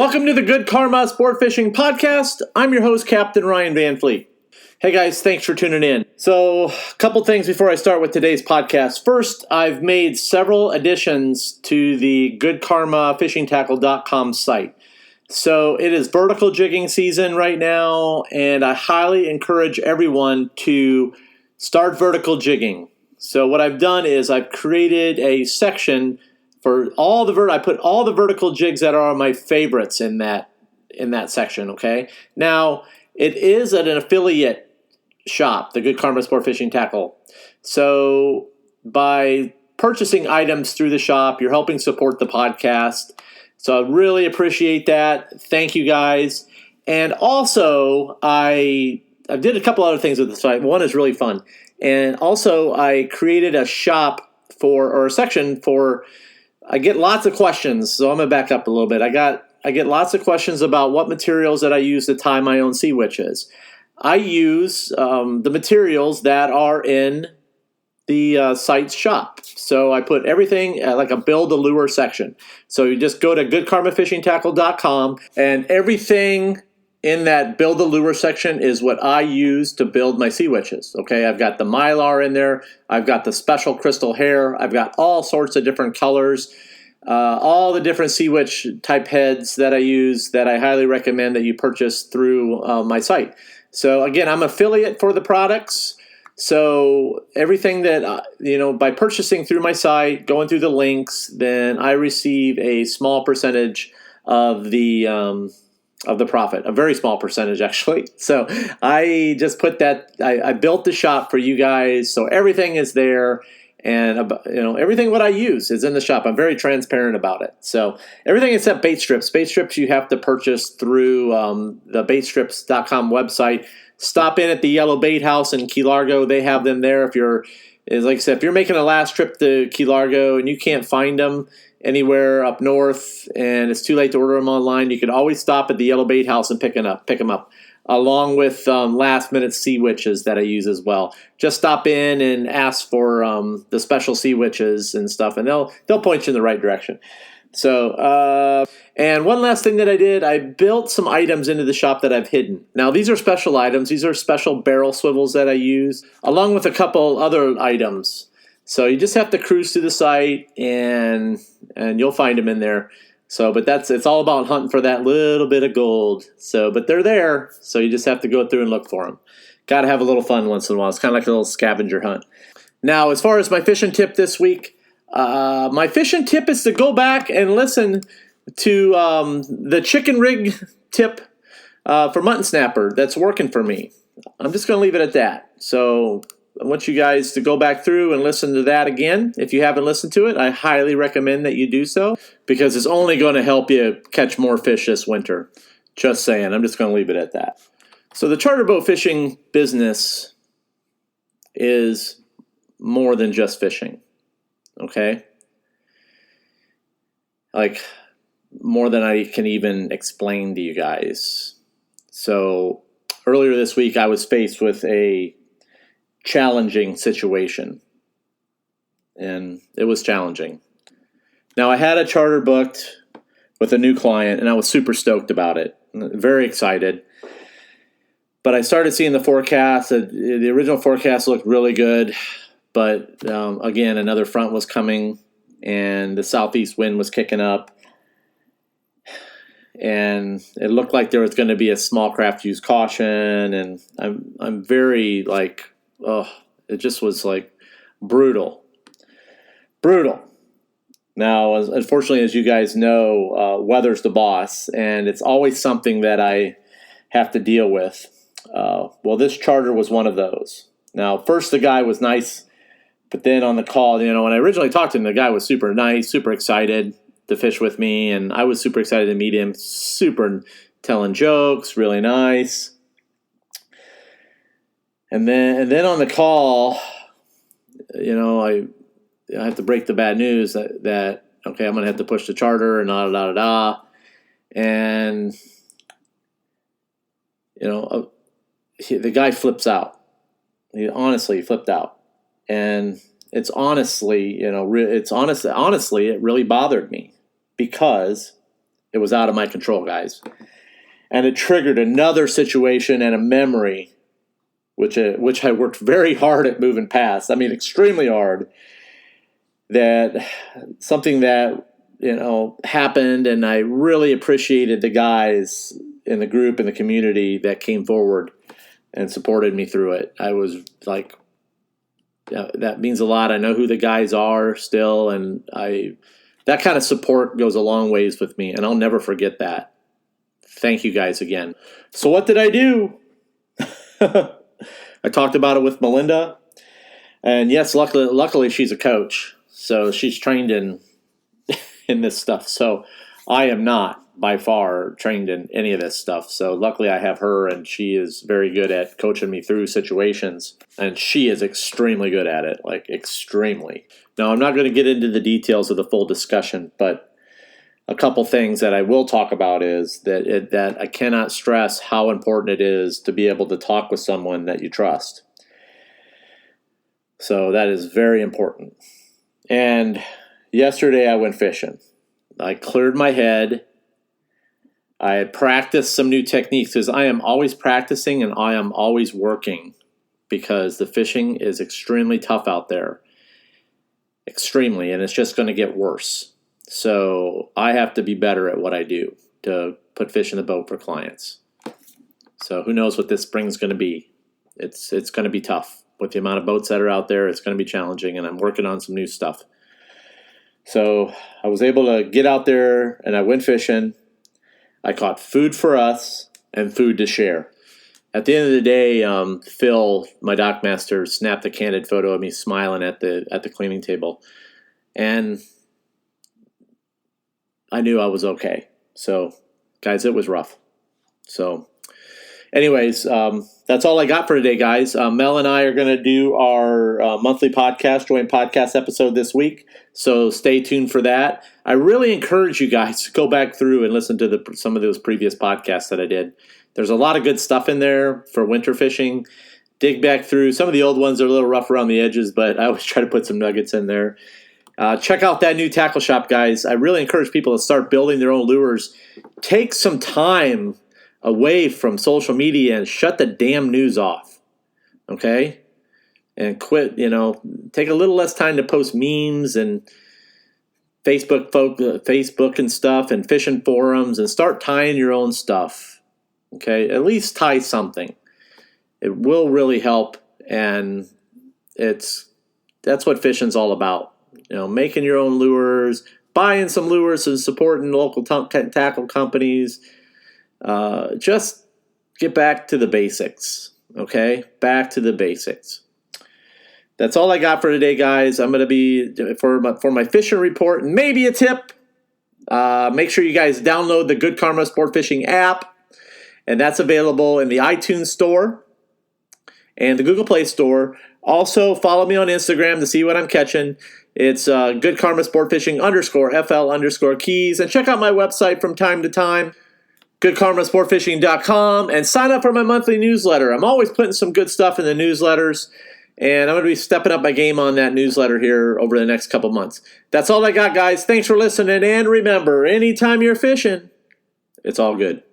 Welcome to the Good Karma Sportfishing Podcast. I'm your host, Captain Ryan Van Fleet. Hey guys, thanks for tuning in. So, a couple things before I start with today's podcast. First, I've made several additions to the goodkarmafishingtackle.com site. So, it is vertical jigging season right now, and I highly encourage everyone to start vertical jigging. So, what I've done is I've created a section for all the I put all the vertical jigs that are my favorites in that section. Okay. Now it is at an affiliate shop, the Good Karma Sport Fishing Tackle. So by purchasing items through the shop, you're helping support the podcast. So I really appreciate that. Thank you guys. And also I did a couple other things with the site. One is really fun, and also I created a shop or a section for. I get lots of questions, so I'm going to back up a little bit. I get lots of questions about what materials that I use to tie my own sea witches. I use the materials that are in the site's shop. So I put everything like a build a lure section. So you just go to goodkarmafishingtackle.com, and everything in that build a lure section is what I use to build my sea witches. Okay, I've got the mylar in there. I've got the special crystal hair. I've got all sorts of different colors, all the different sea witch type heads that I use that I highly recommend that you purchase through my site. So again, I'm affiliate for the products. So everything that, by purchasing through my site, going through the links, then I receive a small percentage of the profit, a very small percentage actually. So I just put that, I built the shop for you guys. So everything is there, and everything what I use is in the shop. I'm very transparent about it. So everything except bait strips. Bait strips you have to purchase through the baitstrips.com website. Stop in at the Yellow Bait House in Key Largo. They have them there. Like I said, if you're making a last trip to Key Largo and you can't find them anywhere up north and it's too late to order them online, you can always stop at the Yellow Bait House and pick them up, along with last minute sea witches that I use as well. Just stop in and ask for the special sea witches and stuff, and they'll point you in the right direction. So and one last thing that I did, I built some items into the shop that I've hidden. Now these are special items. These are special barrel swivels that I use, along with a couple other items. So you just have to cruise to the site and you'll find them in there. So, but it's all about hunting for that little bit of gold. So, but they're there. So you just have to go through and look for them. Got to have a little fun once in a while. It's kind of like a little scavenger hunt. Now, as far as my fishing tip this week, my fishing tip is to go back and listen to the chicken rig tip for mutton snapper that's working for me. I'm just going to leave it at that. So I want you guys to go back through and listen to that again. If you haven't listened to it, I highly recommend that you do so, because it's only going to help you catch more fish this winter. Just saying. I'm just going to leave it at that. So the charter boat fishing business is more than just fishing. Okay? Like, more than I can even explain to you guys. So earlier this week, I was faced with a challenging situation, and it was challenging. Now I had a charter booked with a new client, and I was super stoked about it, very excited. But I started seeing the forecast. The original forecast looked really good, but again, another front was coming, and the southeast wind was kicking up, and it looked like there was going to be a small craft use caution, and I'm very like, it just was like brutal. Now, unfortunately, as you guys know, weather's the boss, and it's always something that I have to deal with. Well, this charter was one of those. Now, first the guy was nice, but then on the call, when I originally talked to him, the guy was super nice, super excited to fish with me, and I was super excited to meet him, super telling jokes, really nice. And then on the call, I have to break the bad news that okay, I'm going to have to push the charter and and the guy flips out. He honestly flipped out, and it's honestly, honestly, it really bothered me, because It was out of my control, guys. And it triggered another situation and a memory, which I worked very hard at moving past. I mean, extremely hard. That something that, happened, and I really appreciated the guys in the group, in the community that came forward and supported me through it. I was like, that means a lot. I know who the guys are still, and that kind of support goes a long ways with me, and I'll never forget that. Thank you guys again. So what did I do? I talked about it with Melinda, and yes, luckily she's a coach, so she's trained in this stuff. So I am not by far trained in any of this stuff. So luckily I have her, and she is very good at coaching me through situations, and she is extremely good at it, like extremely. Now, I'm not going to get into the details of the full discussion, but a couple things that I will talk about is that I cannot stress how important it is to be able to talk with someone that you trust. So that is very important. And yesterday I went fishing. I cleared my head. I had practiced some new techniques, because I am always practicing and I am always working, because the fishing is extremely tough out there. Extremely, and it's just going to get worse. So I have to be better at what I do to put fish in the boat for clients. So who knows what this spring's going to be. It's going to be tough. With the amount of boats that are out there, it's going to be challenging, and I'm working on some new stuff. So I was able to get out there, and I went fishing. I caught food for us and food to share. At the end of the day, Phil, my dock master, snapped a candid photo of me smiling at the cleaning table, and I knew I was okay. So, guys, it was rough. So, anyways, that's all I got for today, guys. Mel and I are going to do our monthly joint podcast episode this week, so stay tuned for that. I really encourage you guys to go back through and listen to some of those previous podcasts that I did. There's a lot of good stuff in there for winter fishing. Dig back through. Some of the old ones are a little rough around the edges, but I always try to put some nuggets in there. Check out that new tackle shop, guys. I really encourage people to start building their own lures. Take some time away from social media and shut the damn news off, okay? And quit, take a little less time to post memes and Facebook and stuff and fishing forums, and start tying your own stuff, okay? At least tie something. It will really help, and that's what fishing's all about. Making your own lures, buying some lures and supporting local tackle companies. Just get back to the basics, okay? Back to the basics. That's all I got for today, guys. I'm going to be, for my fishing report and maybe a tip, make sure you guys download the Good Karma Sportfishing app, and that's available in the iTunes store and the Google Play Store. Also, follow me on Instagram to see what I'm catching. It's Good Karma Sportfishing _FL_keys. And check out my website from time to time, goodkarmasportfishing.com, and sign up for my monthly newsletter. I'm always putting some good stuff in the newsletters, and I'm going to be stepping up my game on that newsletter here over the next couple months. That's all I got, guys. Thanks for listening, and remember, anytime you're fishing, it's all good.